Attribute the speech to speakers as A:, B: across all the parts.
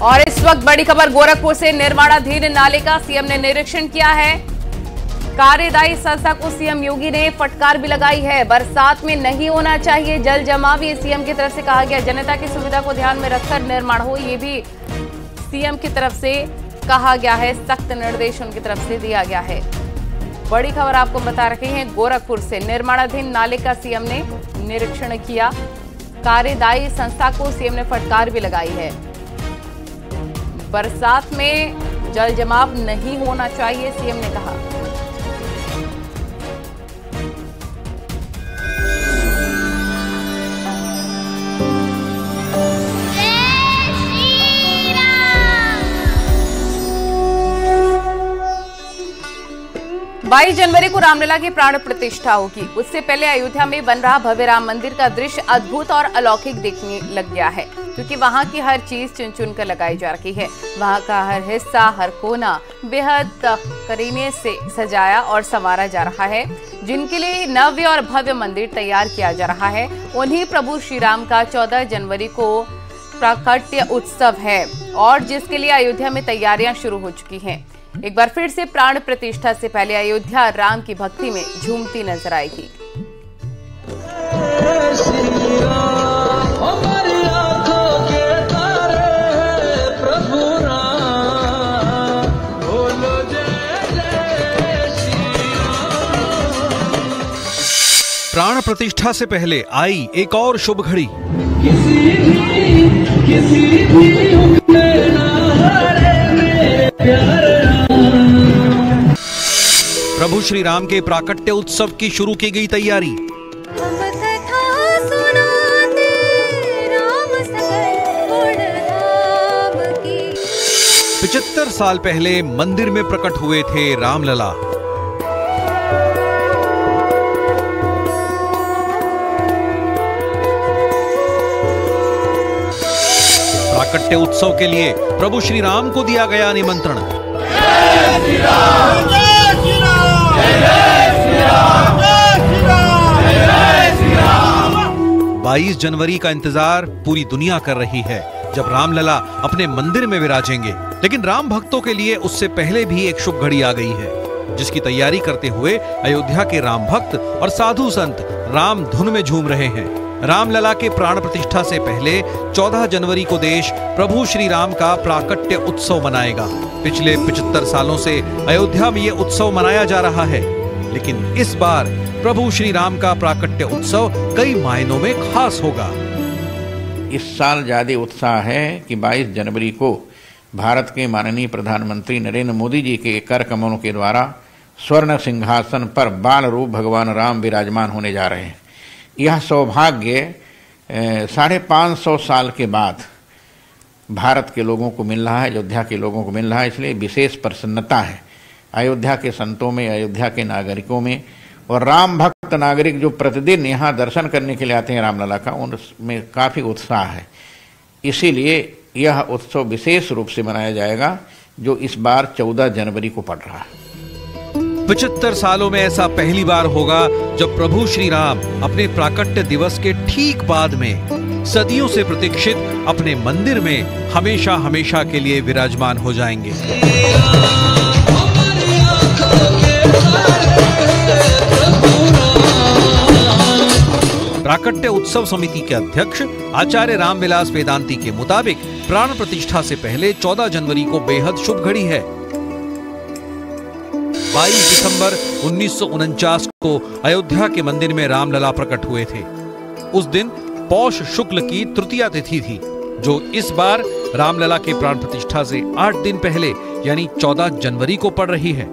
A: और इस वक्त बड़ी खबर गोरखपुर से, निर्माणाधीन नाले का सीएम ने निरीक्षण किया है। कार्यदायी संस्था को सीएम योगी ने फटकार भी लगाई है। बरसात में नहीं होना चाहिए जल जमाव, ये सीएम की तरफ से कहा गया। जनता की सुविधा को ध्यान में रखकर निर्माण हो, ये भी सीएम की तरफ से कहा गया है। सख्त निर्देश उनकी तरफ से दिया गया है। बड़ी खबर आपको बता रहे हैं गोरखपुर से, निर्माणाधीन नाले का सीएम ने निरीक्षण किया। कार्यदायी संस्था को सीएम ने फटकार भी लगाई है। बरसात में जल जमाव नहीं होना चाहिए, सीएम ने कहा। बाईस जनवरी को रामलला की प्राण प्रतिष्ठा होगी। उससे पहले अयोध्या में बन रहा भव्य राम मंदिर का दृश्य अद्भुत और अलौकिक दिखने लग गया है, क्योंकि वहां की हर चीज चुन चुन कर लगाई जा रही है। वहां का हर हिस्सा, हर कोना बेहद करीने से सजाया और संवारा जा रहा है। जिनके लिए नव्य और भव्य मंदिर तैयार किया जा रहा है, उन्हीं प्रभु श्री राम का 14 जनवरी को प्राकट्य उत्सव है, और जिसके लिए अयोध्या में तैयारियां शुरू हो चुकी हैं। एक बार फिर से प्राण प्रतिष्ठा से पहले अयोध्या राम की भक्ति में झूमती नजर आएगी।
B: प्राण प्रतिष्ठा से पहले आई एक और शुभ घड़ी। प्रभु श्री राम के प्राकट्य उत्सव की शुरू की गई तैयारी। 75 साल पहले मंदिर में प्रकट हुए थे रामलला। प्राकट्य उत्सव के लिए प्रभु श्री राम को दिया गया निमंत्रण। 22 जनवरी का इंतजार पूरी दुनिया कर रही है, जब रामलला अपने मंदिर में विराजेंगे। लेकिन राम भक्तों के लिए उससे पहले भी एक शुभ घड़ी आ गई है, जिसकी तैयारी करते हुए अयोध्या के राम भक्त और साधु संत राम धुन में झूम रहे हैं। रामलला के प्राण प्रतिष्ठा से पहले 14 जनवरी को देश प्रभु श्री राम का प्राकट्य उत्सव मनाएगा। पिछले 75 सालों से अयोध्या में ये उत्सव मनाया जा रहा है, लेकिन इस बार प्रभु श्री राम का प्राकट्य उत्सव कई मायनों में खास होगा।
C: इस साल ज्यादा उत्साह है कि 22 जनवरी को भारत के माननीय प्रधानमंत्री नरेंद्र मोदी जी के कर कमलों के द्वारा स्वर्ण सिंहासन पर बाल रूप भगवान राम विराजमान होने जा रहे हैं। यह सौभाग्य 550 साल के बाद भारत के लोगों को मिल रहा है, अयोध्या के लोगों को मिल रहा है, इसलिए विशेष प्रसन्नता है अयोध्या के संतों में, अयोध्या के नागरिकों में। और राम भक्त नागरिक जो प्रतिदिन यहाँ दर्शन करने के लिए आते हैं रामलला का, उनमें काफ़ी उत्साह है। इसीलिए यह उत्सव विशेष रूप से मनाया जाएगा, जो इस बार 14 जनवरी को पड़ रहा है।
B: 75 सालों में ऐसा पहली बार होगा जब प्रभु श्री राम अपने प्राकट्य दिवस के ठीक बाद में सदियों से प्रतीक्षित अपने मंदिर में हमेशा हमेशा के लिए विराजमान हो जाएंगे। प्राकट्य उत्सव समिति के अध्यक्ष आचार्य रामविलास वेदांती के मुताबिक प्राण प्रतिष्ठा से पहले 14 जनवरी को बेहद शुभ घड़ी है। 22 दिसंबर 1949 को अयोध्या के मंदिर में रामलला प्रकट हुए थे। उस दिन पौष शुक्ल की तृतीया तिथि थी, जो इस बार रामलला के प्राण प्रतिष्ठा से 8 दिन पहले यानी 14 जनवरी को पड़ रही है।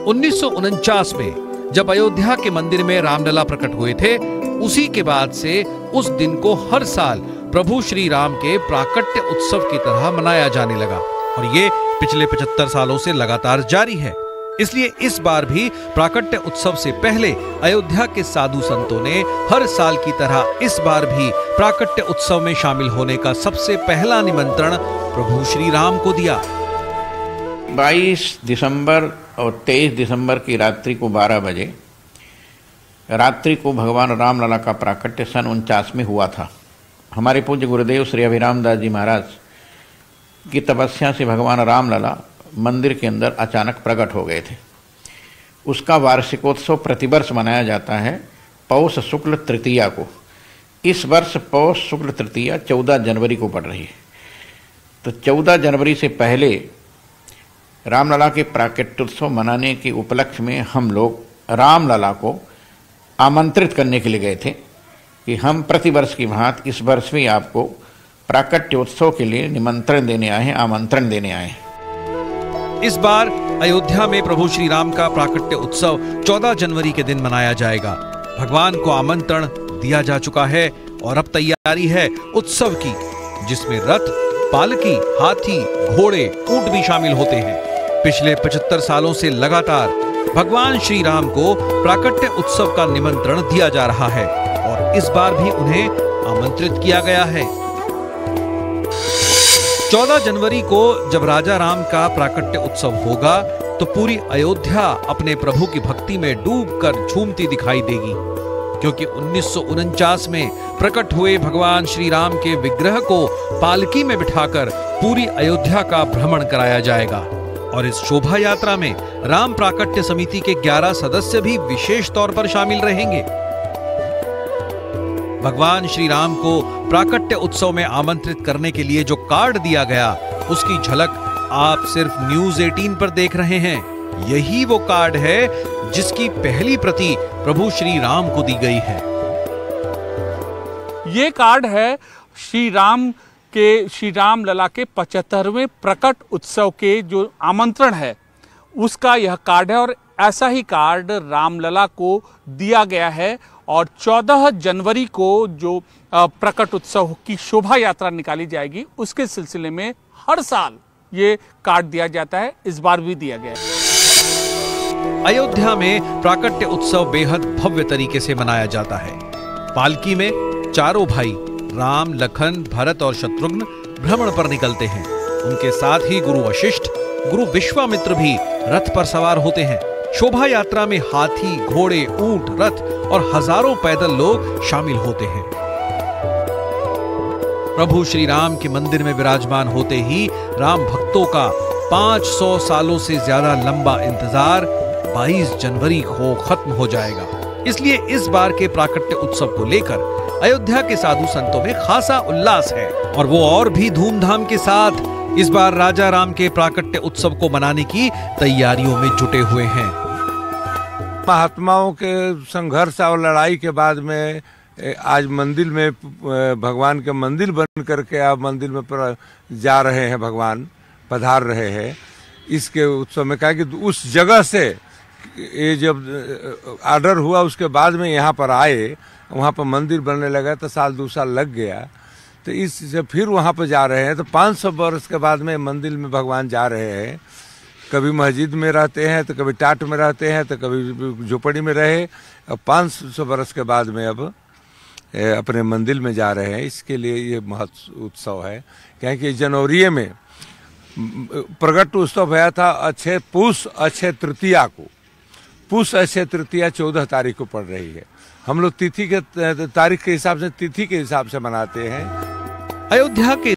B: 1949 में जब अयोध्या के मंदिर में रामलला प्रकट हुए थे, उसी के बाद से उस दिन को हर साल प्रभु श्री राम के प्राकट्य उत्सव की तरह मनाया जाने लगा, और ये पिछले 75 सालों से लगातार जारी है। इसलिए इस बार भी प्राकट्य उत्सव से पहले अयोध्या के साधु संतों ने हर साल की तरह इस बार भी प्राकट्य उत्सव में शामिल होने का सबसे पहला निमंत्रण प्रभु श्री राम को दिया।
C: 22 दिसंबर और 23 दिसंबर की रात्रि को 12 बजे रात्रि को भगवान रामलला का प्राकट्य सन 49 में हुआ था। हमारे पूज्य गुरुदेव श्री अभिराम दास जी महाराज की तपस्या से भगवान रामलला मंदिर के अंदर अचानक प्रकट हो गए थे। उसका वार्षिकोत्सव प्रतिवर्ष मनाया जाता है पौष शुक्ल तृतीया को। इस वर्ष पौष शुक्ल तृतीया 14 जनवरी को पड़ रही है। तो 14 जनवरी से पहले रामलला के प्राकट्योत्सव मनाने के उपलक्ष्य में हम लोग रामलला को आमंत्रित करने के लिए गए थे कि हम प्रतिवर्ष की भांति इस वर्ष भी आपको प्राकट्योत्सव के लिए निमंत्रण देने आए हैं, आमंत्रण देने आए हैं।
B: इस बार अयोध्या में प्रभु श्री राम का प्राकट्य उत्सव 14 जनवरी के दिन मनाया जाएगा। भगवान को आमंत्रण दिया जा चुका है और अब तैयारी है उत्सव की, जिसमें रथ, पालकी, हाथी, घोड़े, ऊंट भी शामिल होते हैं। पिछले 75 सालों से लगातार भगवान श्री राम को प्राकट्य उत्सव का निमंत्रण दिया जा रहा है और इस बार भी उन्हें आमंत्रित किया गया है। 14 जनवरी को जब राजा राम का प्राकट्य उत्सव होगा तो पूरी अयोध्या अपने प्रभु की भक्ति में डूबकर झूमती दिखाई देगी, क्योंकि 1949 में प्रकट हुए भगवान श्री राम के विग्रह को पालकी में बिठाकर पूरी अयोध्या का भ्रमण कराया जाएगा और इस शोभा यात्रा में राम प्राकट्य समिति के 11 सदस्य भी विशेष तौर पर शामिल रहेंगे। भगवान श्री राम को प्राकट्य उत्सव में आमंत्रित करने के लिए जो कार्ड दिया गया, उसकी झलक आप सिर्फ न्यूज 18 पर देख रहे हैं। यही वो कार्ड है जिसकी पहली प्रति प्रभु श्री राम को दी गई है।
D: ये कार्ड है श्री राम लला के 75वें प्रकट उत्सव के जो आमंत्रण है उसका यह कार्ड है और ऐसा ही कार्ड रामलला को दिया गया है। और 14 जनवरी को जो प्रकट उत्सव की शोभा यात्रा निकाली जाएगी उसके सिलसिले में हर साल ये कार्ड दिया जाता है, इस बार भी दिया गया है।
B: अयोध्या में प्राकट्य उत्सव बेहद भव्य तरीके से मनाया जाता है। पालकी में चारों भाई राम, लखन, भरत और शत्रुघ्न भ्रमण पर निकलते हैं। उनके साथ ही गुरु वशिष्ठ, गुरु विश्वामित्र भी रथ पर सवार होते हैं। शोभा यात्रा में हाथी, घोड़े, ऊंट, रथ और हजारों पैदल लोग शामिल होते हैं। प्रभु श्री राम के मंदिर में विराजमान होते ही राम भक्तों का 500 सालों से ज्यादा लंबा इंतजार 22 जनवरी को खत्म हो जाएगा। इसलिए इस बार के प्राकट्य उत्सव को लेकर अयोध्या के साधु संतों में खासा उल्लास है और वो और भी धूमधाम के साथ इस बार राजा राम के प्राकट्य उत्सव को मनाने की तैयारियों में जुटे हुए हैं।
E: महात्माओं के संघर्ष और लड़ाई के बाद में आज मंदिर में भगवान के मंदिर बन करके आप मंदिर में जा रहे हैं, भगवान पधार रहे हैं इसके उत्सव में। कहा कि उस जगह से ये जब ऑर्डर हुआ उसके बाद में यहाँ पर आए, वहाँ पर मंदिर बनने लगा तो साल 2 साल लग गया, तो इससे फिर वहाँ पर जा रहे हैं। तो 500 वर्ष के बाद में मंदिर में भगवान जा रहे हैं। कभी मस्जिद में रहते हैं तो कभी टाट में रहते हैं तो कभी झोपड़ी में रहे। अब 500 वर्ष के बाद में अब अपने मंदिर में जा रहे हैं। इसके लिए ये महत्व उत्सव है, क्योंकि जनवरी में प्रकट उत्सव हुआ था पूष अक्षय तृतीया को। पूष अक्षय तृतीया 14 तारीख को पड़ रही है। हम लोग तिथि के तारीख के हिसाब से, तिथि के हिसाब से मनाते हैं।
B: अयोध्या के